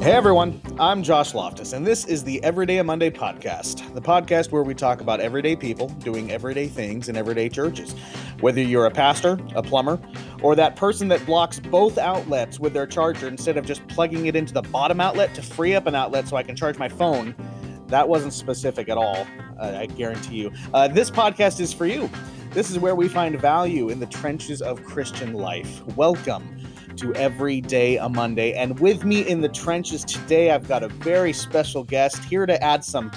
Hey everyone, I'm Josh Loftus, and this is the Everyday Monday podcast, the podcast where we talk about everyday people doing everyday things in everyday churches. Whether you're a pastor, a plumber, or that person that blocks both outlets with their charger instead of just plugging it into the bottom outlet to free up an outlet so I can charge my phone, that wasn't specific at all, I guarantee you. This podcast is for you. This is where we find value in the trenches of Christian life. Welcome to Everyday a Monday. And with me in the trenches today, I've got a very special guest here to add some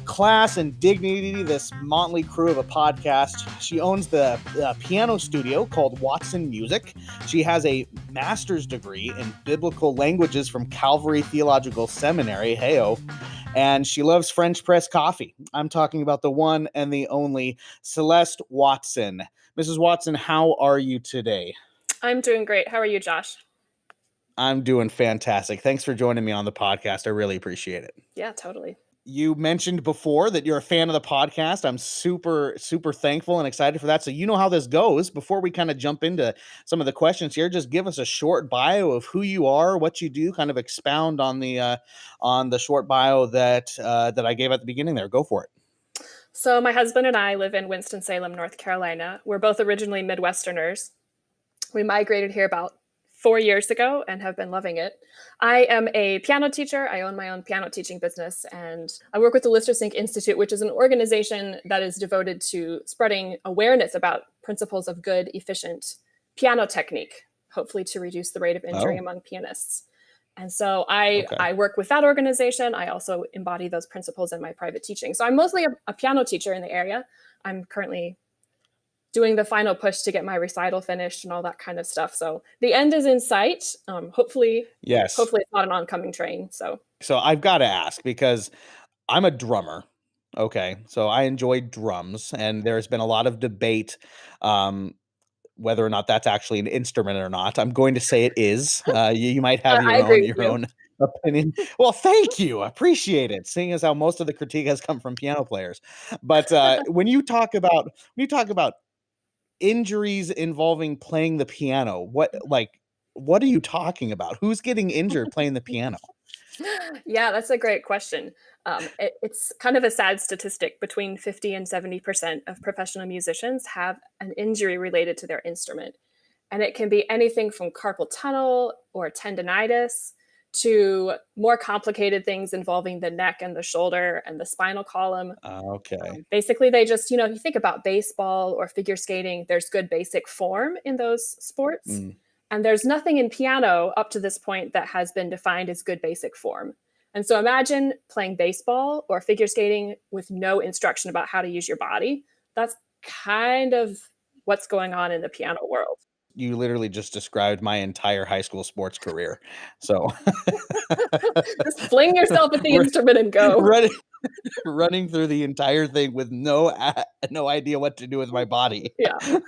class and dignity to this motley crew of a podcast. She owns the piano studio called Watson Music. She has a master's degree in biblical languages from Calvary Theological Seminary, heyo, and she loves French press coffee. I'm talking about the one and the only Celeste Watson. Mrs. Watson, how are you today? I'm doing great. How are you, Josh? I'm doing fantastic. Thanks for joining me on the podcast. I really appreciate it. Yeah, totally. You mentioned before that you're a fan of the podcast. I'm super, super thankful and excited for that. So you know how this goes. Before we kind of jump into some of the questions here, just give us a short bio of who you are, what you do, kind of expound on the short bio that I gave at the beginning there. Go for it. So my husband and I live in Winston-Salem, North Carolina. We're both originally Midwesterners. We migrated here about 4 years ago and have been loving it. I am a piano teacher. I own my own piano teaching business, and I work with the Lister Sync Institute, which is an organization that is devoted to spreading awareness about principles of good, efficient piano technique, hopefully to reduce the rate of injury among pianists. And so I work with that organization. I also embody those principles in my private teaching. So I'm mostly a piano teacher in the area. I'm currently doing the final push to get my recital finished and all that kind of stuff. So the end is in sight. Hopefully it's not an oncoming train. So I've got to ask, because I'm a drummer. Okay. So I enjoy drums, and there's been a lot of debate, whether or not that's actually an instrument or not. I'm going to say it is. You might have your own opinion. Well, thank you. I appreciate it, seeing as how most of the critique has come from piano players. But when you talk about injuries involving playing the piano, what are you talking about? Who's getting injured playing the piano? Yeah, that's a great question. It's kind of a sad statistic. Between 50 and 70% of professional musicians have an injury related to their instrument. And it can be anything from carpal tunnel or tendonitis to more complicated things involving the neck and the shoulder and the spinal column. Okay. Basically, they just, if you think about baseball or figure skating, there's good basic form in those sports. And there's nothing in piano up to this point that has been defined as good basic form. And so imagine playing baseball or figure skating with no instruction about how to use your body. That's kind of what's going on in the piano world. You literally just described my entire high school sports career. So just fling yourself at the instrument and go. Running through the entire thing with no idea what to do with my body. Yeah.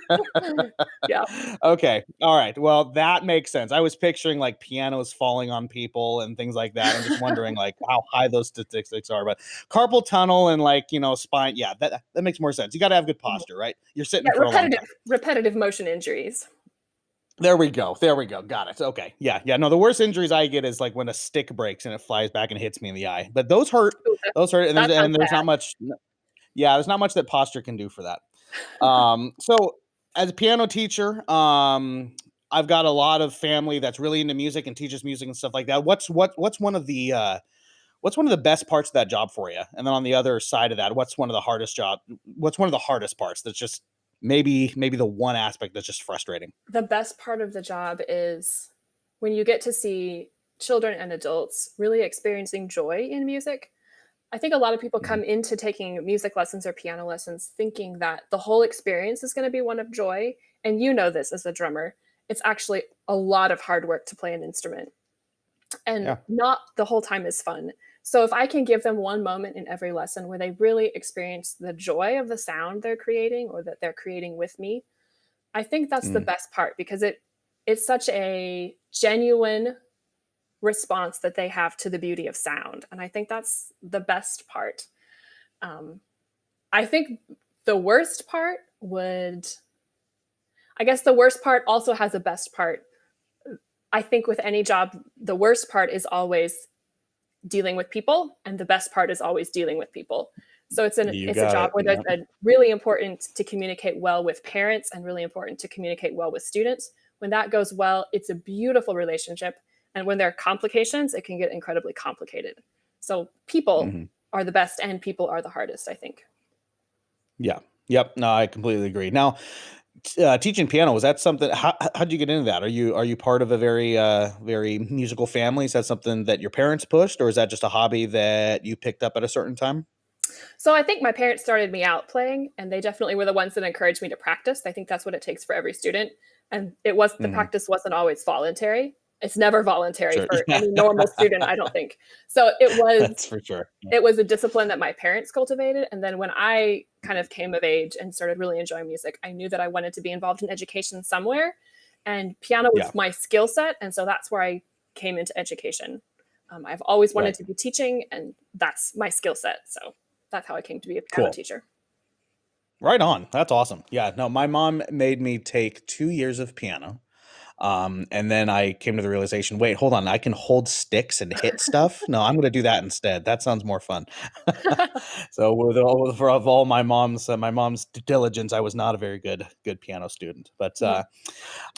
Yeah. Okay. All right. Well, that makes sense. I was picturing like pianos falling on people and things like that. I'm just wondering like how high those statistics are. But carpal tunnel and spine. Yeah, that makes more sense. You got to have good posture, right? You're sitting for a long time. Repetitive motion injuries. There we go. Got it. Okay. Yeah. No, the worst injuries I get is like when a stick breaks and it flies back and hits me in the eye. But those hurt. And there's not much. Yeah, there's not much that posture can do for that. So as a piano teacher, I've got a lot of family that's really into music and teaches music and stuff like that. What's one of the best parts of that job for you? And then on the other side of that, what's one of the hardest parts that's just maybe the one aspect that's just frustrating? The best part of the job is when you get to see children and adults really experiencing joy in music. I think a lot of people come into taking music lessons or piano lessons thinking that the whole experience is going to be one of joy. And you know this as a drummer. It's actually a lot of hard work to play an instrument. And not the whole time is fun. So if I can give them one moment in every lesson where they really experience the joy of the sound they're creating or that they're creating with me, I think that's the best part, because it's such a genuine response that they have to the beauty of sound. And I think that's the best part. I think the worst part also has a best part. I think with any job, the worst part is always dealing with people, and the best part is always dealing with people. So it's You a got job it. where there's Yeah. a really important to communicate well with parents and really important to communicate well with students. When that goes well, it's a beautiful relationship. And when there are complications, it can get incredibly complicated. So people Mhm. are the best and people are the hardest, I think. Yeah. Yep. No, I completely agree. Now, teaching piano, was that something how'd you get into that? Are you part of a very musical family? Is that something that your parents pushed, or is that just a hobby that you picked up at a certain time? So I think my parents started me out playing, and they definitely were the ones that encouraged me to practice. I think that's what it takes for every student. And the Mhm. practice wasn't always voluntary. It's never voluntary Sure. for Yeah. any normal student, I don't think. So That's for sure. Yeah. it was a discipline that my parents cultivated. And then when I kind of came of age and started really enjoying music, I knew that I wanted to be involved in education somewhere. And piano Yeah. was my skill set. And so that's where I came into education. I've always wanted Right. to be teaching, and that's my skill set. So that's how I came to be a piano Cool. teacher. Right on. That's awesome. Yeah. No, my mom made me take 2 years of piano. And then I came to the realization, wait, hold on, I can hold sticks and hit stuff. No, I'm going to do that instead. That sounds more fun. So of all my mom's diligence, I was not a very good piano student. But Mhm.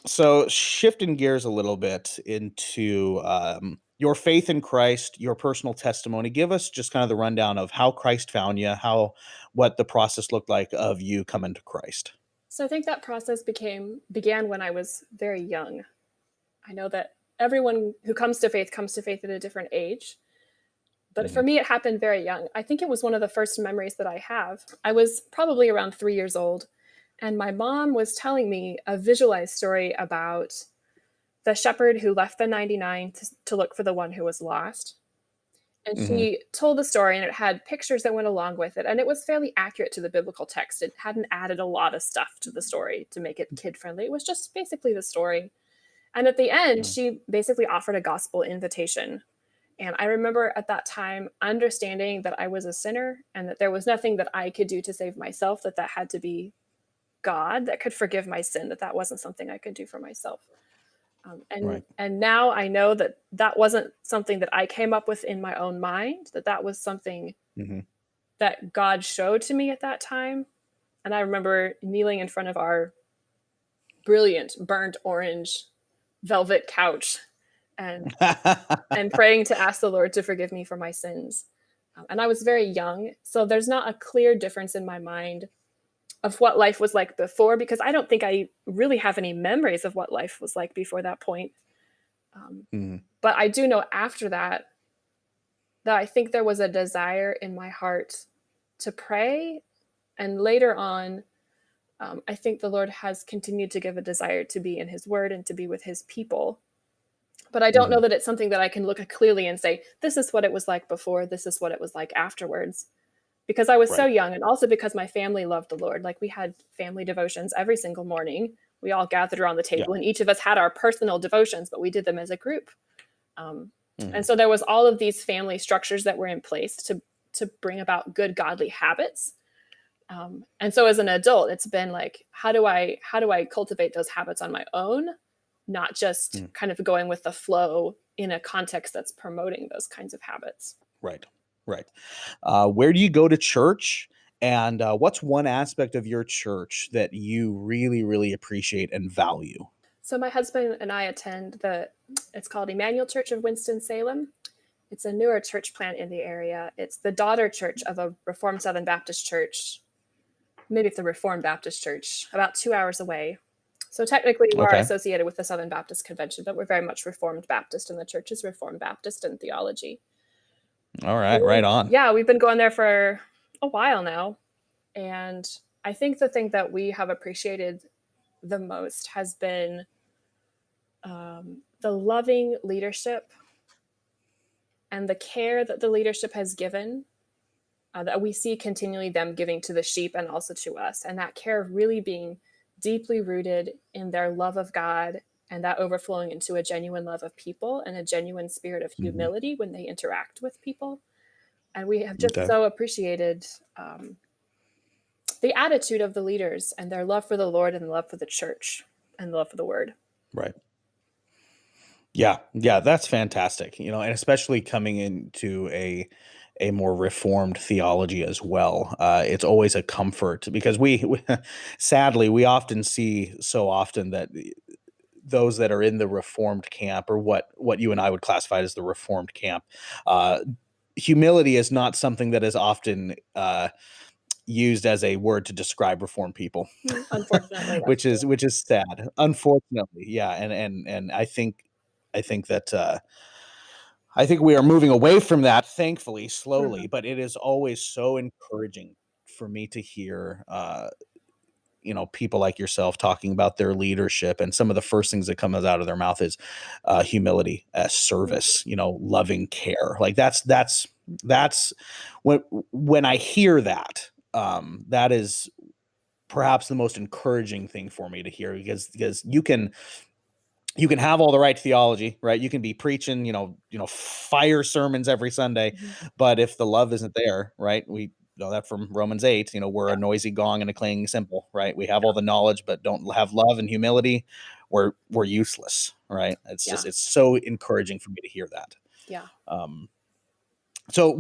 so shifting gears a little bit into your faith in Christ, your personal testimony. Give us just kind of the rundown of how Christ found you, how what the process looked like of you coming to Christ. So I think that process began when I was very young. I know that everyone who comes to faith at a different age. But for Mhm. me, it happened very young. I think it was one of the first memories that I have. I was probably around 3 years old, and my mom was telling me a visualized story about the shepherd who left the 99 to look for the one who was lost. And Mhm. she told the story, and it had pictures that went along with it. And it was fairly accurate to the biblical text. It hadn't added a lot of stuff to the story to make it kid friendly. It was just basically the story. And at the end, Mm. she basically offered a gospel invitation. And I remember at that time understanding that I was a sinner and that there was nothing that I could do to save myself, that that had to be God that could forgive my sin, that that wasn't something I could do for myself. Right. And now I know that that wasn't something that I came up with in my own mind, that that was something Mhm. that God showed to me at that time. And I remember kneeling in front of our brilliant burnt orange velvet couch and and praying to ask the Lord to forgive me for my sins. And I was very young, so there's not a clear difference in my mind of what life was like before, because I don't think I really have any memories of what life was like before that point. Um, Mhm. but I do know after that that I think there was a desire in my heart to pray, and later on, I think the Lord has continued to give a desire to be in His Word and to be with His people. But I don't know Mhm. that it's something that I can look at clearly and say, this is what it was like before, this is what it was like afterwards. Because I was so Right. young, and also because my family loved the Lord. Like we had family devotions every single morning. We all gathered around the Yeah. table, and each of us had our personal devotions, but we did them as a group. Um, and Mhm. so there was all of these family structures that were in place to bring about good godly habits. And so as an adult, it's been like, how do I cultivate those habits on my own, not just Mm. kind of going with the flow in a context that's promoting those kinds of habits. Right. Right. Where do you go to church? And what's one aspect of your church that you really, really appreciate and value? So my husband and I attend it's called Emmanuel Church of Winston-Salem. It's a newer church plant in the area. It's the daughter church of a Reformed Southern Baptist church, maybe it's the Reformed Baptist Church, about 2 hours away. So technically, we are Okay. associated with the Southern Baptist Convention, but we're very much Reformed Baptist, and the church is Reformed Baptist in theology. All right. Right on. Yeah, we've been going there for a while now, and I think the thing that we have appreciated the most has been the loving leadership and the care that the leadership has given, that we see continually them giving to the sheep and also to us. And that care really being deeply rooted in their love of God, and that overflowing into a genuine love of people and a genuine spirit of Mhm. humility when they interact with people. And we have just Okay. so appreciated the attitude of the leaders and their love for the Lord and love for the church and love for the word. Right. Yeah, yeah, that's fantastic. And especially coming into a more reformed theology as well. It's always a comfort because we sadly we often see so often that those that are in the reformed camp, or what you and I would classify as the reformed camp, uh, humility is not something that is often used as a word to describe reformed people, Unfortunately, that's which is sad, unfortunately. Yeah, and I think that I think we are moving away from that, thankfully, true. slowly. But it is always so encouraging for me to hear, people like yourself talking about their leadership, and some of the first things that comes out of their mouth is humility, Mhm. service, loving care. Like that's when I hear that, that is perhaps the most encouraging thing for me to hear, because you can have all the right theology, right? You can be preaching, fire sermons every Sunday, Mhm. but if the love isn't there, right? We know that from Romans 8, we're Yeah, a noisy gong and a clanging cymbal, right? We have all the knowledge, but don't have love and humility, we're useless, right? It's yeah, just it's so encouraging for me to hear that. yeah. Um, so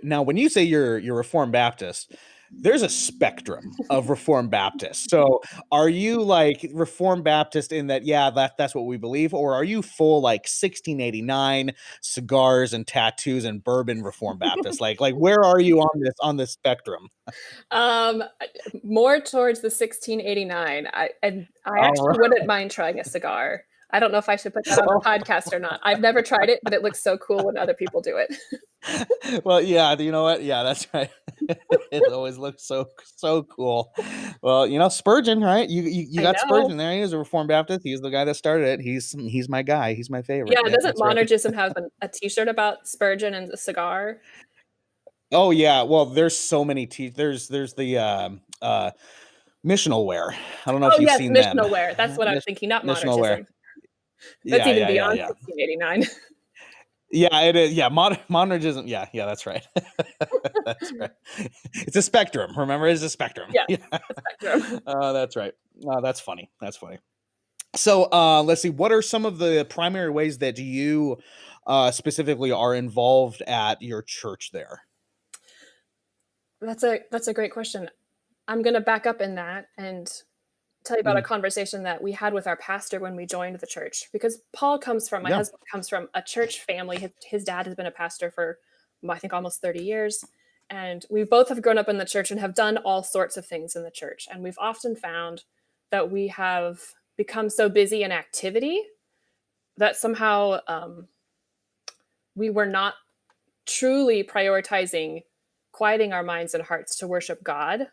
now when you say you're Reformed Baptist, there's a spectrum of Reformed Baptists. So are you like Reformed Baptist in that, yeah, that's what we believe, or are you full like 1689 cigars and tattoos and bourbon Reformed Baptist? Like where are you on this spectrum? Um, I more towards the 1689. I All actually right. wouldn't mind trying a cigar. I don't know if I should put that on the podcast or not. I've never tried it, but it looks so cool when other people do it. Well, yeah, you know what? Yeah, that's right. It always looks so cool. Well, Spurgeon, right? You I got know. Spurgeon there. He is a Reformed Baptist. He's the guy that started it. He's my guy. He's my favorite. Yeah, Yep, doesn't that's right. Monergism have a T-shirt about Spurgeon and the cigar? Oh yeah. Well, there's so many there's the missional wear. I don't know if Oh, you've yes, seen them. missional wear. That's what I was Mis- thinking, not Missional wear. Monergism. That's Yeah, even yeah, yeah, beyond yeah. 1689. Yeah, it is. Yeah, monergism. Yeah, yeah, that's right. That's right. It's a spectrum. Remember, it's a spectrum. Yes, Yeah. the spectrum. That's right. That's funny. That's funny. So, let's see. What are some of the primary ways that you specifically are involved at your church there? That's a great question. I'm gonna back up in that and tell you about a Mhm. conversation that we had with our pastor when we joined the church, because my Yeah. husband comes from a church family. His dad has been a pastor for, I think, almost 30 years. And we both have grown up in the church and have done all sorts of things in the church. And we've often found that we have become so busy in activity that somehow we were not truly prioritizing quieting our minds and hearts to worship God.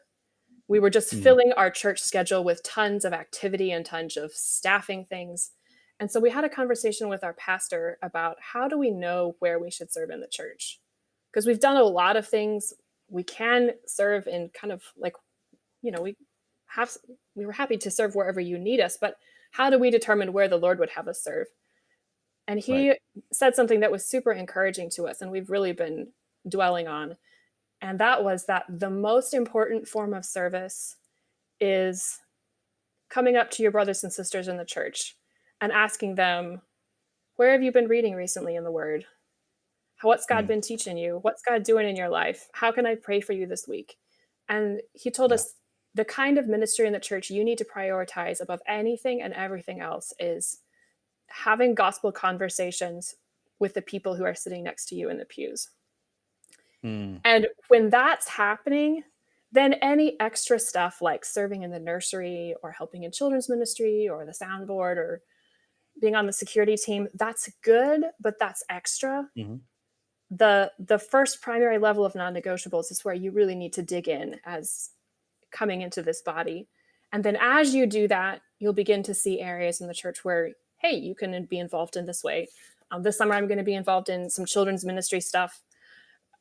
We were just Mhm. filling our church schedule with tons of activity and tons of staffing things. And so we had a conversation with our pastor about how do we know where we should serve in the church? Because we've done a lot of things. We can serve in kind of like, we have we were happy to serve wherever you need us, but how do we determine where the Lord would have us serve? And Right. he said something that was super encouraging to us and we've really been dwelling on. And that was that the most important form of service is coming up to your brothers and sisters in the church and asking them, where have you been reading recently in the Word? What's God Mm. been teaching you? What's God doing in your life? How can I pray for you this week? And he told Yeah. us the kind of ministry in the church you need to prioritize above anything and everything else is having gospel conversations with the people who are sitting next to you in the pews. Mm. And when that's happening, then any extra stuff like serving in the nursery or helping in children's ministry or the soundboard or being on the security team, that's good, but that's extra. Mhm. The first primary level of non-negotiables is where you really need to dig in as coming into this body. And then as you do that, you'll begin to see areas in the church where, hey, you can be involved in this way. This summer, I'm going to be involved in some children's ministry stuff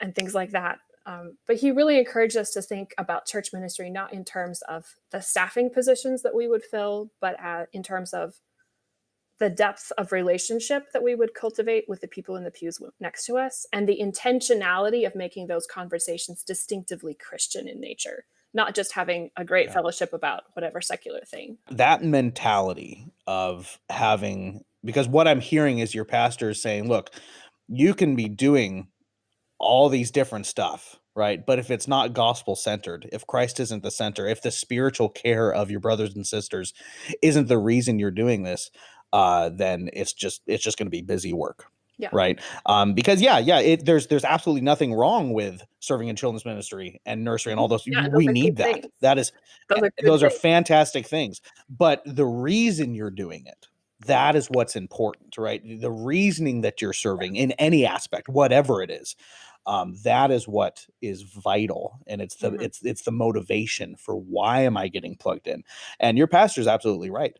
and things like that. But he really encouraged us to think about church ministry not in terms of the staffing positions that we would fill, but in terms of the depth of relationship that we would cultivate with the people in the pews next to us and the intentionality of making those conversations distinctively Christian in nature, not just having a great Yeah. fellowship about whatever secular thing. That mentality of having Because what I'm hearing is your pastor is saying, look, you can be doing all these different stuff, right? But if it's not gospel centered, if Christ isn't the center, if the spiritual care of your brothers and sisters isn't the reason you're doing this, then it's just going to be busy work. Yeah. Right. Because there's absolutely nothing wrong with serving in children's ministry and nursery and all those. Yeah, those We are need good that. things. That is, Those are good those are things. fantastic things. But the reason you're doing it, that is what's important, right? The reasoning that you're serving in any aspect, whatever it is, that is what is vital, and it's the it's the motivation for why am I getting plugged in. And your pastor's absolutely right.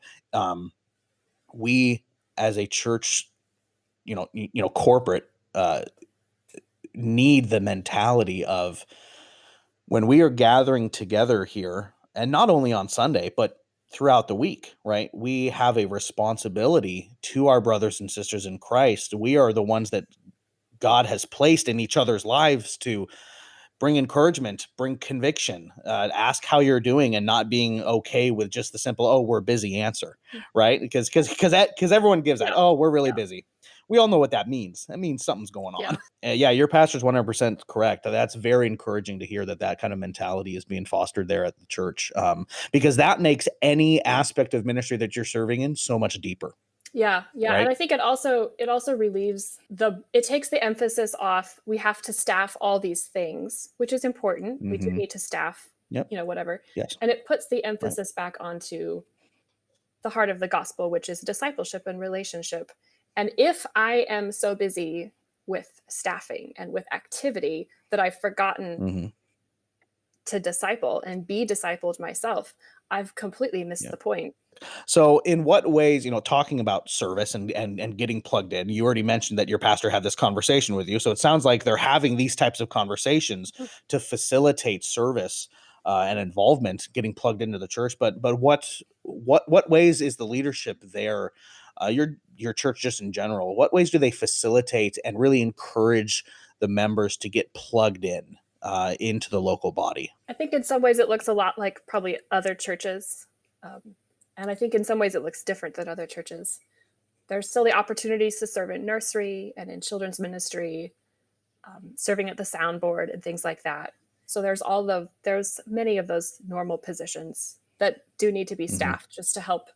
We as a church, corporate, need the mentality of when we are gathering together here, and not only on Sunday but throughout the week, right? We have a responsibility to our brothers and sisters in Christ. We are the ones that God has placed in each other's lives to bring encouragement, bring conviction, ask how you're doing, and not being okay with just the simple, "Oh, we're busy" answer, right? Because everyone gives that, "Oh, we're really busy." We all know what that means. That means something's going on. Yeah, your pastor's 100% correct. That's very encouraging to hear that kind of mentality is being fostered there at the church, because that makes any aspect of ministry that you're serving in so much deeper. Yeah. Right? And I think it also relieves it takes the emphasis off, we have to staff all these things, which is important. We do need to staff, whatever. Yes. And it puts the emphasis back onto the heart of the gospel, which is discipleship and relationship. And if I am so busy with staffing and with activity that I've forgotten to disciple and be discipled myself, I've completely missed the point. So in what ways, talking about service and getting plugged in, you already mentioned that your pastor had this conversation with you. So it sounds like they're having these types of conversations to facilitate service and involvement, getting plugged into the church. But what ways is the leadership there, your church just in general, what ways do they facilitate and really encourage the members to get plugged in into the local body? I think in some ways it looks a lot like probably other churches. And I think in some ways it looks different than other churches. There's still the opportunities to serve in nursery and in children's ministry, serving at the soundboard and things like that. So there's many of those normal positions that do need to be staffed just to help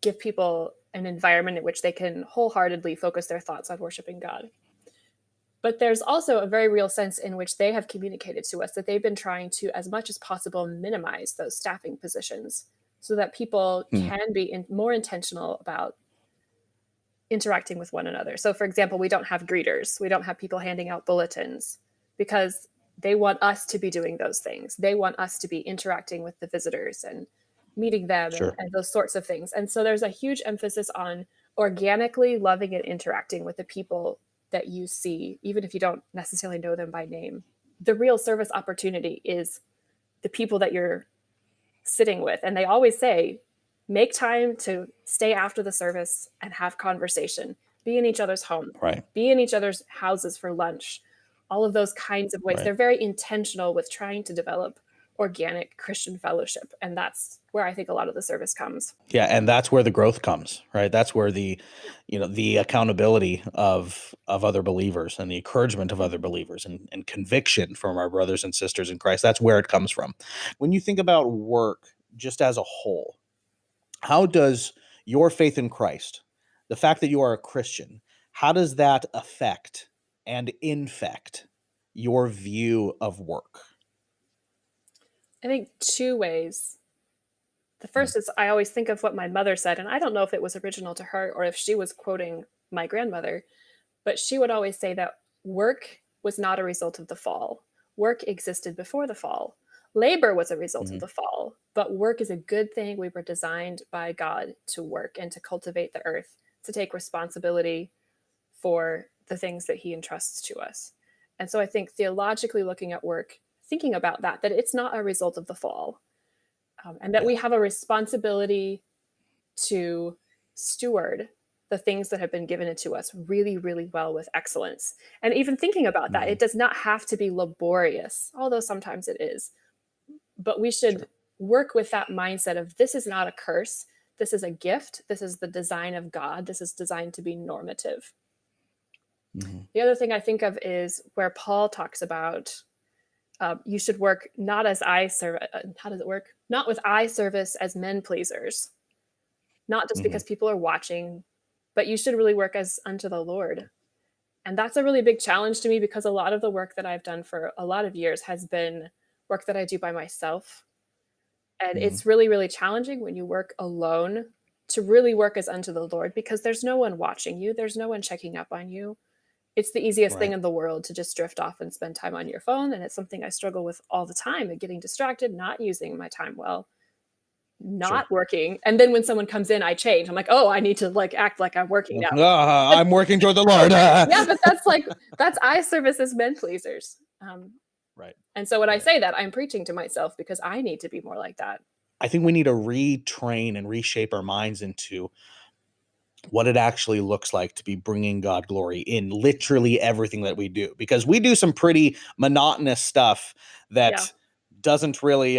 give people an environment in which they can wholeheartedly focus their thoughts on worshiping God. But there's also a very real sense in which they have communicated to us that they've been trying to, as much as possible, minimize those staffing positions so that people can be more intentional about interacting with one another. So, for example, we don't have greeters. We don't have people handing out bulletins because they want us to be doing those things. They want us to be interacting with the visitors and meeting them and those sorts of things. And so there's a huge emphasis on organically loving and interacting with the people that you see, even if you don't necessarily know them by name. The real service opportunity is the people that you're sitting with. And they always say, make time to stay after the service and have conversation, be in each other's home, be in each other's houses for lunch, all of those kinds of ways. They're very intentional with trying to develop organic Christian fellowship. And that's where I think a lot of the service comes. Yeah. And that's where the growth comes, right? That's where the accountability of other believers and the encouragement of other believers and conviction from our brothers and sisters in Christ, that's where it comes from. When you think about work just as a whole, how does your faith in Christ, the fact that you are a Christian, how does that affect and infect your view of work? I think two ways. The first is I always think of what my mother said, and I don't know if it was original to her or if she was quoting my grandmother, but she would always say that work was not a result of the fall. Work existed before the fall. Labor was a result of the fall, but work is a good thing. We were designed by God to work and to cultivate the earth, to take responsibility for the things that he entrusts to us. And so I think theologically looking at work, thinking about that it's not a result of the fall, and that we have a responsibility to steward the things that have been given to us really, really well with excellence. And even thinking about that, it does not have to be laborious, although sometimes it is. But we should work with that mindset of this is not a curse. this is a gift. This is the design of God. This is designed to be normative. Mm-hmm. The other thing I think of is where Paul talks about you should work not as eye service. How does it work? Not with eye service as men pleasers, not just Mm-hmm. because people are watching, but you should really work as unto the Lord. And that's a really big challenge to me because a lot of the work that I've done for a lot of years has been work that I do by myself. And Mm-hmm. it's really, really challenging when you work alone to really work as unto the Lord because there's no one watching you, there's no one checking up on you. It's the easiest thing Right. in the world to just drift off and spend time on your phone. And it's something I struggle with all the time, getting distracted, not using my time well, Sure. not working. And then when someone comes in, I change. I'm like, oh, I need to like act like I'm working now. I'm working toward the Lord. Yeah, but that's eye service as men pleasers. Right. And so when I Right. say that, I'm preaching to myself because I need to be more like that. I think we need to retrain and reshape our minds into what it actually looks like to be bringing God glory in literally everything that we do, because we do some pretty monotonous stuff Yeah. that doesn't really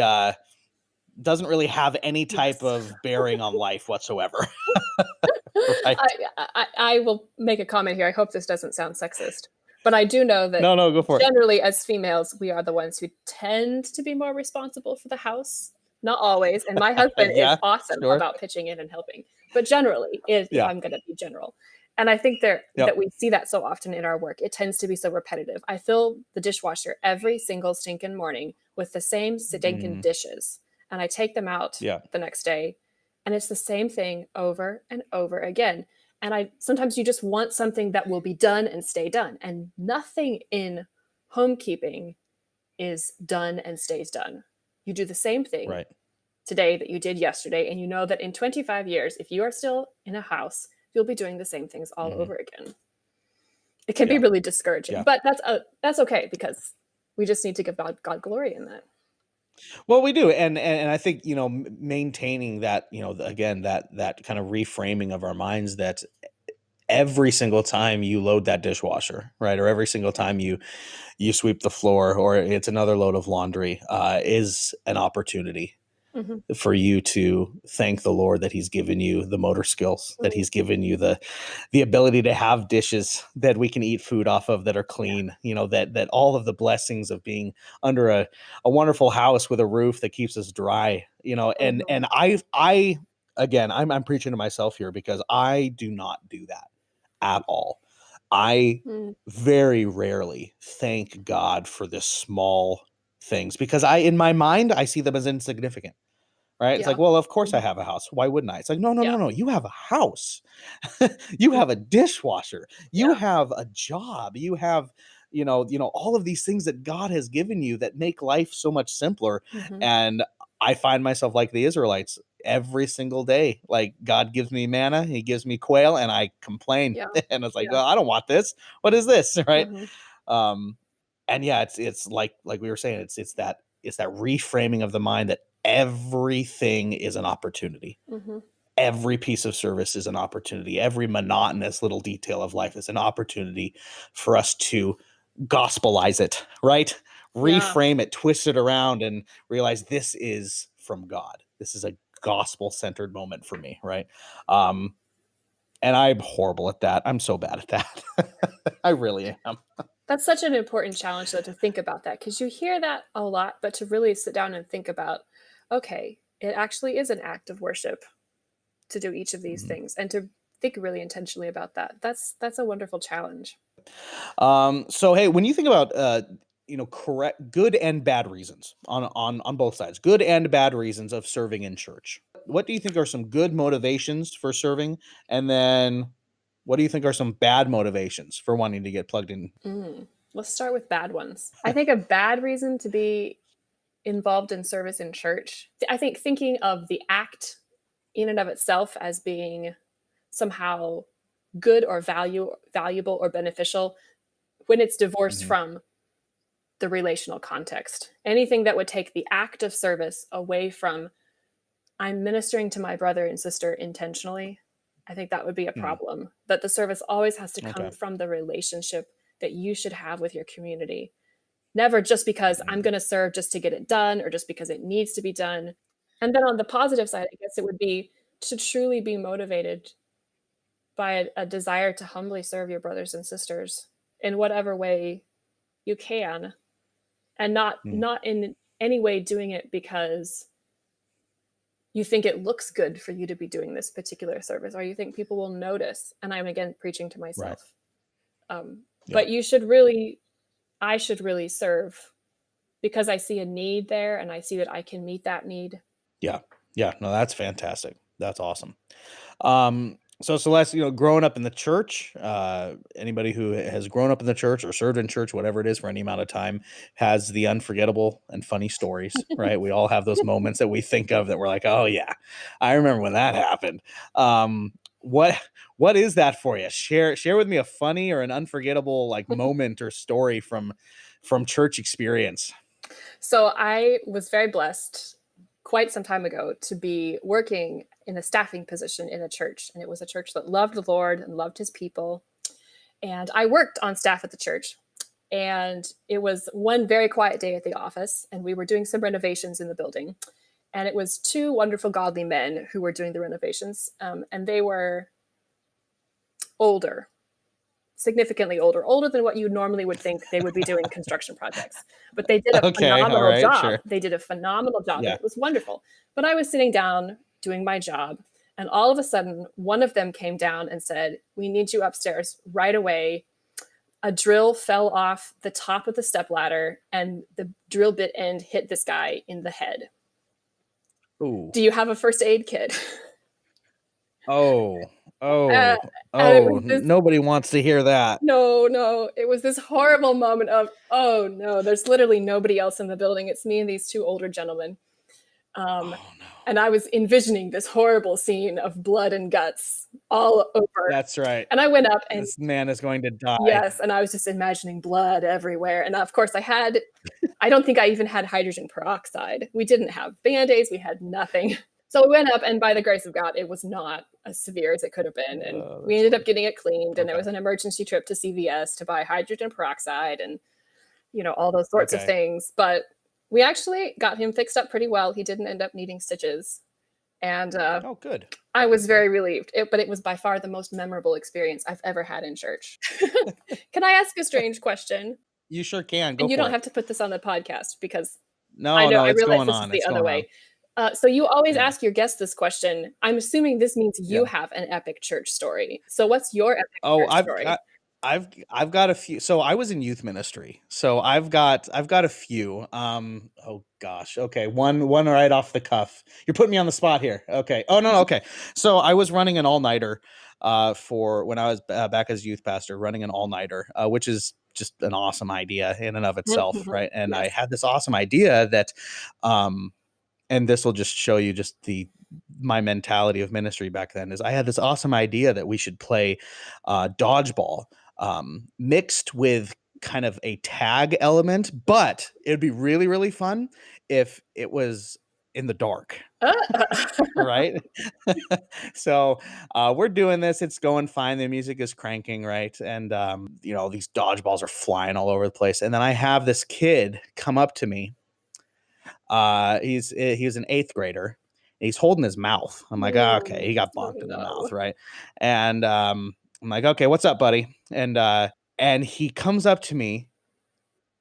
have any type Yes. of bearing on life whatsoever. Right. I will make a comment here. I hope this doesn't sound sexist, but I do know that No, go for it. generally as females, we are the ones who tend to be more responsible for the house. Not always. And my husband is Yeah, awesome sure. about pitching in and helping. But generally, if Yeah. I'm going to be general. And I think Yep. that we see that so often in our work. It tends to be so repetitive. I fill the dishwasher every single stinking morning with the same stinking dishes. And I take them out Yeah. the next day. And it's the same thing over and over again. And sometimes you just want something that will be done and stay done. And nothing in homekeeping is done and stays done. You do the same thing Right. today that you did yesterday. And you know that in 25 years, if you are still in a house, you'll be doing the same things all over again. It can be Yeah. really discouraging, Yeah. but that's okay because we just need to give God glory in that. Well, we do, and I think maintaining that, again, that kind of reframing of our minds, that every single time you load that dishwasher, right, or every single time you sweep the floor, or it's another load of laundry, is an opportunity Mhm. for you to thank the Lord that He's given you the motor skills, that He's given you the ability to have dishes that we can eat food off of that are clean, that all of the blessings of being under a wonderful house with a roof that keeps us dry, and Mhm. I again, I'm preaching to myself here because I do not do that at all. I Mm. very rarely thank God for the small things because in my mind, I see them as insignificant. Right? It's Yeah. like, well, of course I Mhm. have a house. Why wouldn't I? It's like, no, Yeah. You have a house. You have a dishwasher. You Yeah. have a job. You have, all of these things that God has given you that make life so much simpler. Mhm. And I find myself like the Israelites every single day. Like, God gives me manna, He gives me quail, and I complain. Yeah. And it's like, Yeah. well, I don't want this. What is this? Right? Mhm. Um, and yeah, it's like we were saying, it's that reframing of the mind that everything is an opportunity. Mhm. Every piece of service is an opportunity. Every monotonous little detail of life is an opportunity for us to gospelize it, right? Yeah. Reframe it, twist it around, and realize this is from God. This is a gospel centered moment for me, right? And I'm horrible at that. I'm so bad at that. I really am. That's such an important challenge, though, to think about that because you hear that a lot, but to really sit down and think about, okay, it actually is an act of worship to do each of these Mhm. things and to think really intentionally about that. That's a wonderful challenge. So hey, when you think about correct good and bad reasons on both sides, good and bad reasons of serving in church, what do you think are some good motivations for serving? And then what do you think are some bad motivations for wanting to get plugged in? Let's start with bad ones. I think a bad reason to be involved in service in church, I think thinking of the act in and of itself as being somehow good or valuable or beneficial when it's divorced Mhm. from the relational context. Anything that would take the act of service away from I'm ministering to my brother and sister intentionally, I think that would be a Hmm. problem. That the service always has to come Okay. from the relationship that you should have with your community. Never just because I'm Mhm. going to serve just to get it done or just because it needs to be done. And then on the positive side, I guess it would be to truly be motivated by a desire to humbly serve your brothers and sisters in whatever way you can, and not in any way doing it because you think it looks good for you to be doing this particular service, or you think people will notice. And I'm again preaching to Right. myself. Yeah. But I should really serve because I see a need there and I see that I can meet that need. Yeah. Yeah. No, that's fantastic. That's awesome. So Celeste, growing up in the church, anybody who has grown up in the church or served in church, whatever it is, for any amount of time, has the unforgettable and funny stories, right? We all have those moments that we think of that we're like, oh yeah, I remember when that happened. What is that for you? Share with me a funny or an unforgettable like moment or story from church experience. So I was very blessed quite some time ago to be working in a staffing position in a church. And it was a church that loved the Lord and loved his people. And I worked on staff at the church. And it was one very quiet day at the office, and we were doing some renovations in the building. And it was two wonderful, godly men who were doing the renovations. And they were older, significantly older than what you normally would think they would be doing construction projects. But they did a Okay, all phenomenal right, job. sure. They did a phenomenal job, Yeah. and it was wonderful. But I was sitting down doing my job, and all of a sudden, one of them came down and said, "We need you upstairs right away." A drill fell off the top of the stepladder, and the drill bit end hit this guy in the head. Ooh. Do you have a first aid kit? Oh. Uh, Oh. and it Oh. was this Nobody wants to hear that. no, it was this horrible moment of, oh no, there's literally nobody else in the building. It's me and these two older gentlemen. Um, Oh no. and I was envisioning this horrible scene of blood and guts all over. That's right. And I went up and This man is going to die. yes, and I was just imagining blood everywhere. And of course, I don't think I even had hydrogen peroxide. We didn't have Band-Aids, we had nothing. So we went up, and by the grace of God, it was not as severe as it could have been. And we ended up getting it cleaned, and there was an emergency trip to CVS to buy hydrogen peroxide and, all those sorts of things. But we actually got him fixed up pretty well. He didn't end up needing stitches. And Oh, good. I was very relieved. But it was by far the most memorable experience I've ever had in church. Can I ask a strange question? You sure can. Go And you for don't it. have to put this on the podcast because No, I no, I it's realize going this on. is the It's other going on. way. So you always Yeah. ask your guests this question. I'm assuming this means you Yeah. have an epic church story. So what's your epic Oh, church story? I've got a few. So I was in youth ministry. So I've got a few. Oh gosh. Okay. One right off the cuff. You're putting me on the spot here. Okay. Oh no. Okay. So I was running an all-nighter for when I was back as youth pastor, running an all-nighter, which is just an awesome idea in and of itself, right? And I Yes. had this awesome idea that and this will just show you just my mentality of ministry back then is I had this awesome idea that we should play dodgeball mixed with kind of a tag element, but it would be really, really fun if it was in the dark. Right. So we're doing this. It's going fine. The music is cranking, right? And these dodgeballs are flying all over the place. And then I have this kid come up to me. He was an 8th grader. He's holding his mouth. I'm like, oh, okay, he got bonked in the mouth, right? And I'm like, okay, what's up, buddy? And he comes up to me,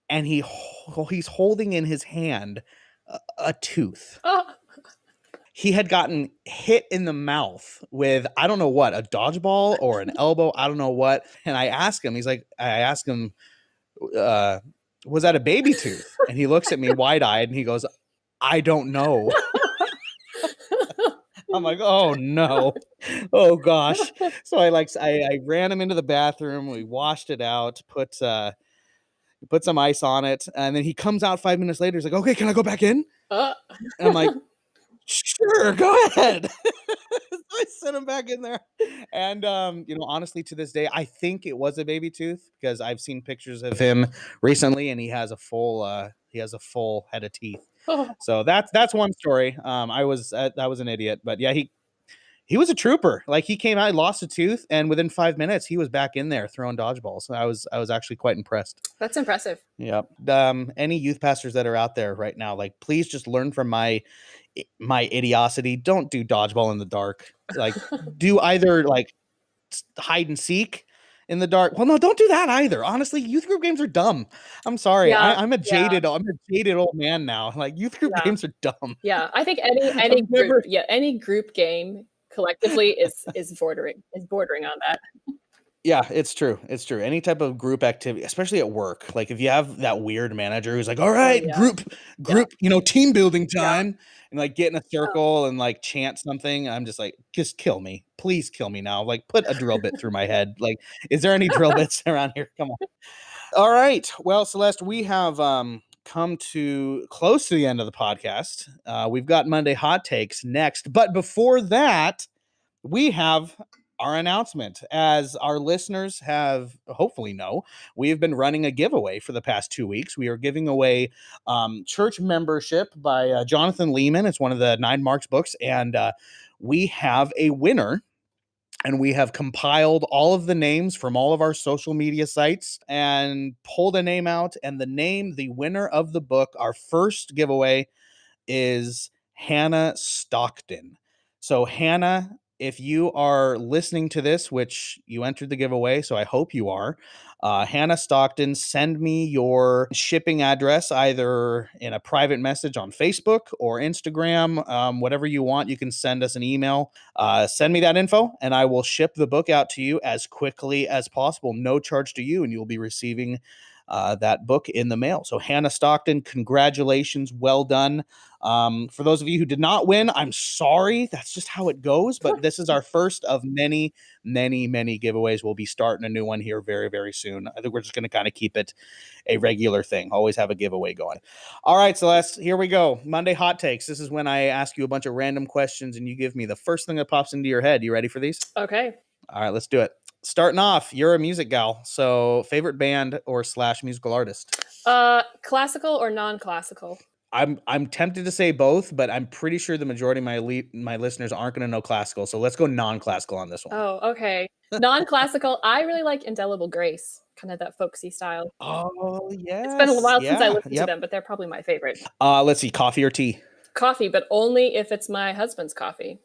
and he's holding in his hand a tooth. He had gotten hit in the mouth with, I don't know what, a dodgeball or an elbow, I don't know what. And I asked him, was that a baby tooth? And he looks at me wide-eyed and he goes, I don't know. I'm like, oh no. Oh gosh. So I ran him into the bathroom. We washed it out, put some ice on it. And then he comes out 5 minutes later. He's like, okay, can I go back in? And I'm like, sure, go ahead. So I sent him back in there. And honestly, to this day, I think it was a baby tooth because I've seen pictures of him recently and he has a full head of teeth. So that's one story. I was an idiot, but yeah, He was a trooper. Like, he came out, lost a tooth, and within 5 minutes, he was back in there throwing dodgeballs. I was actually quite impressed. That's impressive. Yep. Any youth pastors that are out there right now, like, please just learn from my idiocity. Don't do dodgeball in the dark. Like, do either like hide and seek in the dark. Well, no, don't do that either. Honestly, youth group games are dumb. I'm sorry. Yeah, I'm a jaded old man now. Like, youth group games are dumb. Yeah, I think any group game collectively is bordering on that. Yeah, it's true. It's true. Any type of group activity, especially at work. Like, if you have that weird manager who's like, all right, group, team building time, and like get in a circle and like chant something. I'm just like, just kill me. Please kill me now. Like, put a drill bit through my head. Like, is there any drill bits around here? Come on. All right. Well, Celeste, we have come to close to the end of the podcast. We've got Monday hot takes next. But before that, we have our announcement. As our listeners have hopefully know, we have been running a giveaway for the past 2 weeks. We are giving away church membership by Jonathan Lehman. It's one of the 9 Marks books, and we have a winner. And we have compiled all of the names from all of our social media sites and pulled a name out. And the winner of the book, our first giveaway, is Hannah Stockton. So, Hannah, if you are listening to this, which you entered the giveaway, so I hope you are, Hannah Stockton, send me your shipping address either in a private message on Facebook or Instagram, whatever you want. You can send us an email. Send me that info, and I will ship the book out to you as quickly as possible. No charge to you, and you'll be receiving that book in the mail. So, Hannah Stockton, congratulations. Well done. For those of you who did not win, I'm sorry. That's just how it goes. But this is our first of many, many, many giveaways. We'll be starting a new one here very, very soon. I think we're just going to kind of keep it a regular thing. Always have a giveaway going. All right, Celeste, here we go. Monday hot takes. This is when I ask you a bunch of random questions and you give me the first thing that pops into your head. You ready for these? Okay. All right, let's do it. Starting off, you're a music gal. So, favorite band or / musical artist? Classical or non-classical? I'm tempted to say both, but I'm pretty sure the majority of my listeners aren't going to know classical. So let's go non-classical on this one. Oh, okay. Non-classical. I really like Indelible Grace, kind of that folksy style. Oh, yeah. It's been a while since I listened to them, but they're probably my favorite. Let's see, coffee or tea? Coffee, but only if it's my husband's coffee.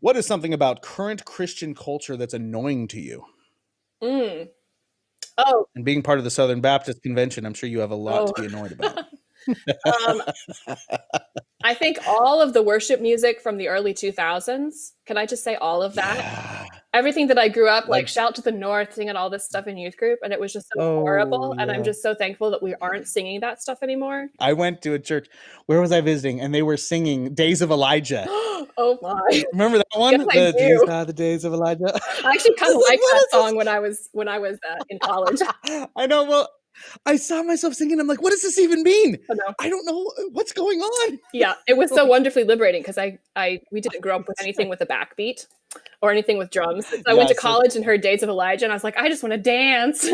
What is something about current Christian culture that's annoying to you? Oh. And being part of the Southern Baptist Convention, I'm sure you have a lot to be annoyed about. I think all of the worship music from the early 2000s. Can I just say all of that? Yeah. Everything that I grew up like Shout to the North, singing all this stuff in youth group, and it was just so horrible. Yeah. And I'm just so thankful that we aren't singing that stuff anymore. I went to a church. Where was I visiting? And they were singing Days of Elijah. Oh my! Remember that one? Yes, These are the days of Elijah. I actually kind of liked that song when I was in college. I know. Well, I saw myself singing. I'm like, what does this even mean? I don't know what's going on. Yeah, it was so wonderfully liberating because we didn't grow up with anything with a backbeat or anything with drums. So I went to college and heard Days of Elijah, and I was like, I just want to dance.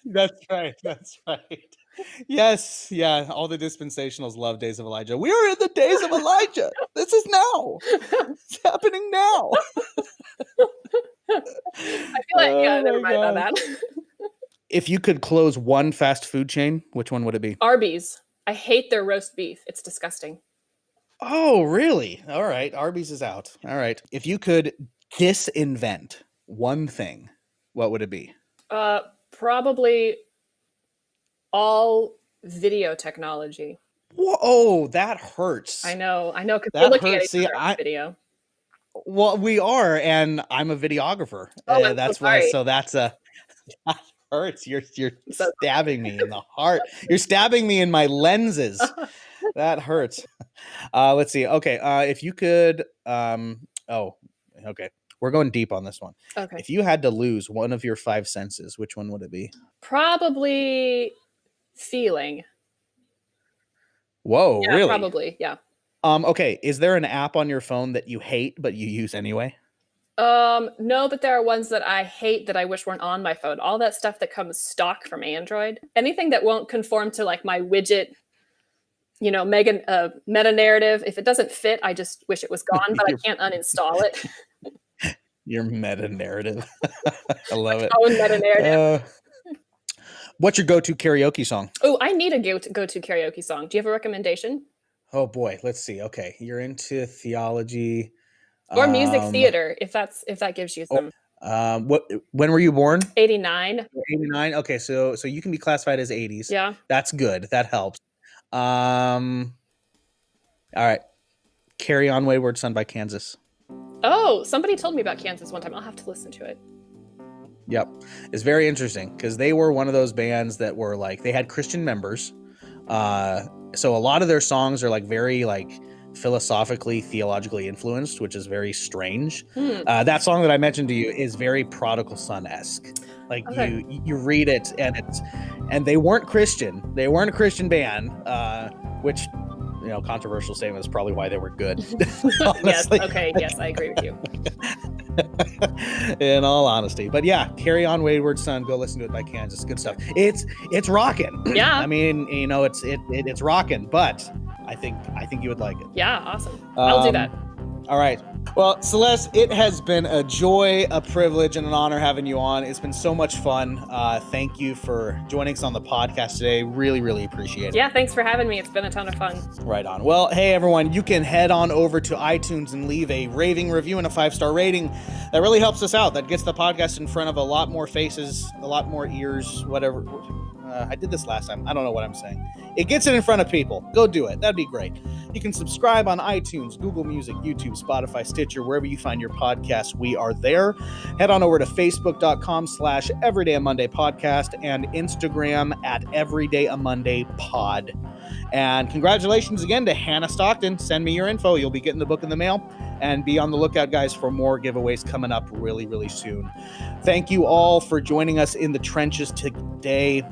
That's right. That's right. Yes. Yeah. All the dispensationals love Days of Elijah. We are in the days of Elijah. This is now. It's happening now. I feel like, never mind about that. If you could close one fast food chain, which one would it be? Arby's. I hate their roast beef. It's disgusting. Oh, really? All right. Arby's is out. All right. If you could disinvent one thing, what would it be? Probably all video technology. Whoa, that hurts. I know. Because we're looking at each other video. Well, we are, and I'm a videographer. That's why. So that's that hurts. You're stabbing me in the heart. You're stabbing me in my lenses. That hurts. Let's see. Okay. If you could. Okay. We're going deep on this one. Okay. If you had to lose one of your 5 senses, which one would it be? Probably feeling. Whoa, yeah, really? Probably, yeah. Okay. Is there an app on your phone that you hate but you use anyway? No, but there are ones that I hate that I wish weren't on my phone. All that stuff that comes stock from Android. Anything that won't conform to like my widget, meta narrative. If it doesn't fit, I just wish it was gone, but I can't uninstall it. Your meta narrative. I love it. Own meta narrative. What's your go-to karaoke song? Oh, I need a go-to karaoke song. Do you have a recommendation? Oh boy, let's see. Okay, you're into theology Or music theater, if that gives you some. When were you born? 89. 89. Okay, so you can be classified as 80s. Yeah. That's good. That helps. All right. Carry On Wayward Son by Kansas. Oh, somebody told me about Kansas one time. I'll have to listen to it. Yep. It's very interesting because they were one of those bands that were like, they had Christian members. So a lot of their songs are like very like philosophically, theologically influenced, which is very strange. That song that I mentioned to you is very Prodigal Son-esque. Like Okay. you read it and they weren't Christian. They weren't a Christian band, which, you know, controversial statement is probably why they were good. Yes. Okay. Yes, I agree with you. In all honesty, but yeah, Carry On Wayward Son, go listen to it by Kansas. Good stuff. It's rocking. Yeah. I mean, you know, it's rocking, but I think you would like it. Yeah. Awesome. I'll do that. All right. Well, Celeste, it has been a joy, a privilege, and an honor having you on. It's been so much fun. Thank you for joining us on the podcast today. Really, really appreciate it. Yeah, thanks for having me. It's been a ton of fun. Right on. Well, hey, everyone, you can head on over to iTunes and leave a raving review and a 5-star rating. That really helps us out. That gets the podcast in front of a lot more faces, a lot more ears, whatever. I did this last time. I don't know what I'm saying. It gets it in front of people. Go do it. That'd be great. You can subscribe on iTunes, Google Music, YouTube, Spotify, Stitcher, wherever you find your podcasts. We are there. Head on over to facebook.com/everydayamondaypodcast and Instagram at everydayamondaypod. And congratulations again to Hannah Stockton. Send me your info. You'll be getting the book in the mail. And be on the lookout, guys, for more giveaways coming up really, really soon. Thank you all for joining us in the trenches today.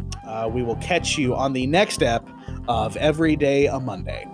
We will catch you on the next ep of Every Day a Monday.